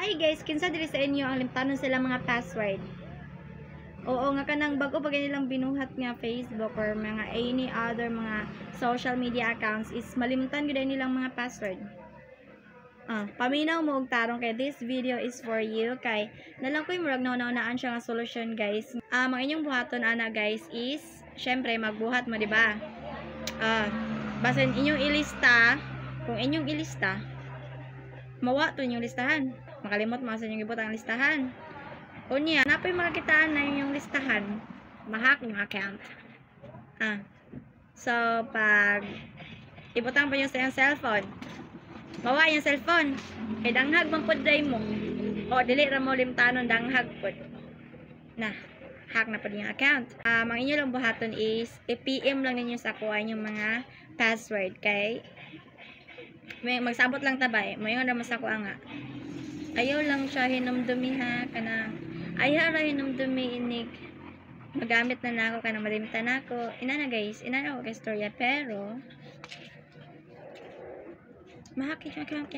Hi guys, kinsa diri sa inyo ang limtanon sila mga password? Oo nga kanang bago pag nilang binuhat nga Facebook or mga any other mga social media accounts is malimtan gid nilang mga password. Paminaw mo og tarong kay this video is for you kay nalang ko'y murag nauna-unaan siya nga solution guys. Ang inyong buhaton ana guys is syempre magbuhat mo di ba? Basin inyong ilista, kung inyong ilista mawa to inyong listahan. Makalimot mo sa inyong ibot ang listahan. Unya, napay makakitaan na yung listahan. Mahak yung account. So, pag ibutang pa yung sa yung cellphone, mawa yung cellphone. Kay danghag mang puday mo. O, dili ra mo limtanon danghag pud. Hack na po yung account. Ang inyo lang buhaton is, i-PM lang ninyo sa kuha yung mga password. Kay, magsabot lang tabay. Mayon naman sa kuha nga. Ayaw lang siya hinumdumi ha. Ayaw ra hinumdumi inig. Magamit na nako kana malimtan nako. Inana guys, inana ko kay storya pero mahakit yung account.